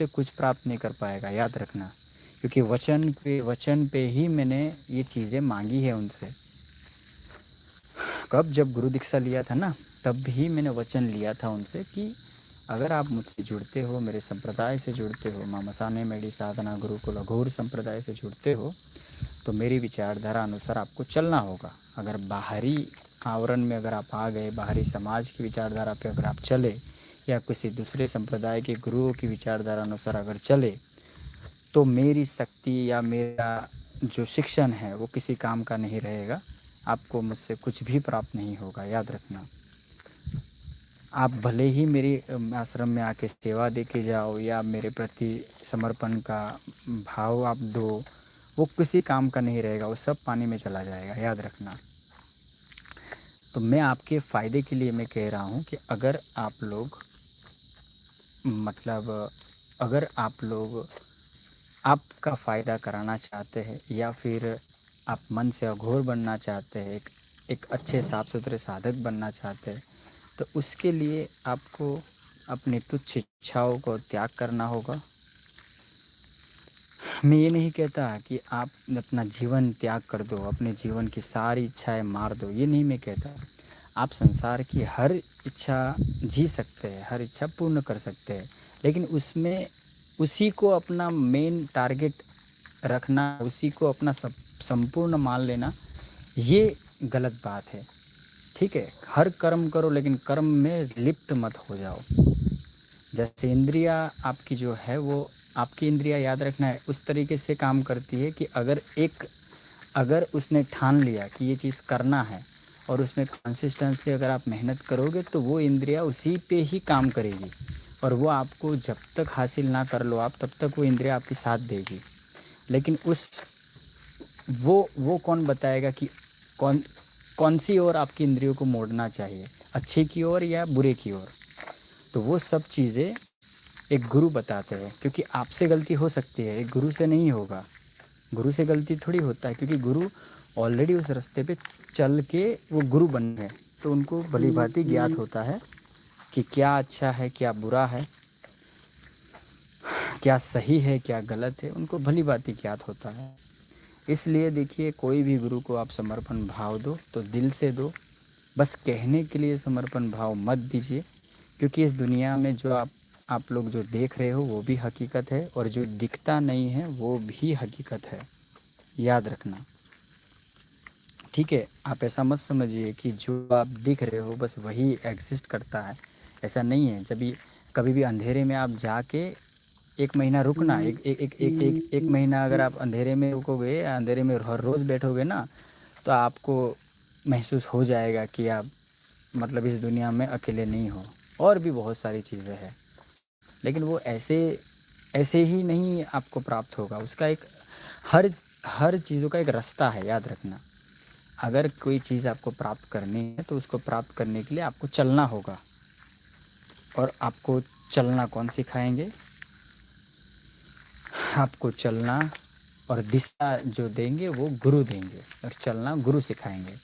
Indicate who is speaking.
Speaker 1: मुझसे कुछ प्राप्त नहीं कर पाएगा, याद रखना। क्योंकि वचन पे ही मैंने ये चीज़ें मांगी है उनसे। कब, जब गुरु दीक्षा लिया था ना, तब भी मैंने वचन लिया था उनसे कि अगर आप मुझसे जुड़ते हो, मेरे संप्रदाय से जुड़ते हो, माँ मसाने मेरी साधना गुरुकुल अघोर संप्रदाय से जुड़ते हो, तो मेरी विचारधारा अनुसार आपको चलना होगा। अगर बाहरी आवरण में अगर आप आ गए, बाहरी समाज की विचारधारा पे अगर आप चले, या किसी दूसरे संप्रदाय के गुरुओं की विचारधारा अनुसार अगर चले, तो मेरी शक्ति या मेरा जो शिक्षण है वो किसी काम का नहीं रहेगा। आपको मुझसे कुछ भी प्राप्त नहीं होगा, याद रखना। आप भले ही मेरे आश्रम में आके सेवा दे के जाओ, या मेरे प्रति समर्पण का भाव आप दो, वो किसी काम का नहीं रहेगा, वो सब पानी में चला जाएगा, याद रखना। तो मैं आपके फ़ायदे के लिए मैं कह रहा हूँ कि अगर आप लोग, मतलब अगर आप लोग आपका फ़ायदा कराना चाहते हैं, या फिर आप मन से अघोर बनना चाहते हैं, एक अच्छे साफ सुथरे साधक बनना चाहते हैं, तो उसके लिए आपको अपनी तुच्छ इच्छाओं को त्याग करना होगा। मैं ये नहीं कहता कि आप अपना जीवन त्याग कर दो, अपने जीवन की सारी इच्छाएं मार दो, ये नहीं मैं कहता। आप संसार की हर इच्छा जी सकते हैं, हर इच्छा पूर्ण कर सकते हैं, लेकिन उसमें उसी को अपना मेन टारगेट रखना, उसी को अपना सब संपूर्ण मान लेना, ये गलत बात है। ठीक है, हर कर्म करो, लेकिन कर्म में लिप्त मत हो जाओ। जैसे इंद्रियां आपकी जो है, वो आपकी इंद्रियां, याद रखना है, उस तरीके से काम करती है कि अगर उसने ठान लिया कि ये चीज़ करना है, और उसमें कंसिस्टेंटली अगर आप मेहनत करोगे, तो वो इंद्रियां उसी पे ही काम करेगी। और वो आपको जब तक हासिल ना कर लो आप, तब तक वो इंद्रियां आपकी साथ देगी। लेकिन वो कौन बताएगा कि कौन कौन सी ओर आपकी इंद्रियों को मोड़ना चाहिए, अच्छे की ओर या बुरे की ओर? तो वो सब चीज़ें एक गुरु बताते हैं, क्योंकि आपसे गलती हो सकती है, एक गुरु से नहीं होगा। गुरु से गलती थोड़ी होता है, क्योंकि गुरु ऑलरेडी उस रास्ते पे चल के वो गुरु बन गए, तो उनको भली भांति ज्ञात होता है कि क्या अच्छा है, क्या बुरा है, क्या सही है, क्या गलत है, उनको भली भांति ज्ञात होता है। इसलिए देखिए, कोई भी गुरु को आप समर्पण भाव दो तो दिल से दो, बस कहने के लिए समर्पण भाव मत दीजिए। क्योंकि इस दुनिया में जो आप लोग जो देख रहे हो वो भी हकीकत है, और जो दिखता नहीं है वो भी हकीकत है, याद रखना। ठीक है, आप ऐसा मत समझिए कि जो आप दिख रहे हो बस वही एग्जिस्ट करता है, ऐसा नहीं है। जब भी कभी भी अंधेरे में आप जाके 1 महीना रुकना, एक महीना अगर आप अंधेरे में रुकोगे, या अंधेरे में हर रोज़ बैठोगे ना, तो आपको महसूस हो जाएगा कि आप, मतलब इस दुनिया में अकेले नहीं हो, और भी बहुत सारी चीज़ें हैं। लेकिन वो ऐसे ऐसे ही नहीं आपको प्राप्त होगा, उसका एक, हर हर चीज़ों का एक रास्ता है, याद रखना। अगर कोई चीज़ आपको प्राप्त करनी है, तो उसको प्राप्त करने के लिए आपको चलना होगा। और आपको चलना कौन सिखाएंगे? आपको चलना और दिशा जो देंगे वो गुरु देंगे, और चलना गुरु सिखाएंगे।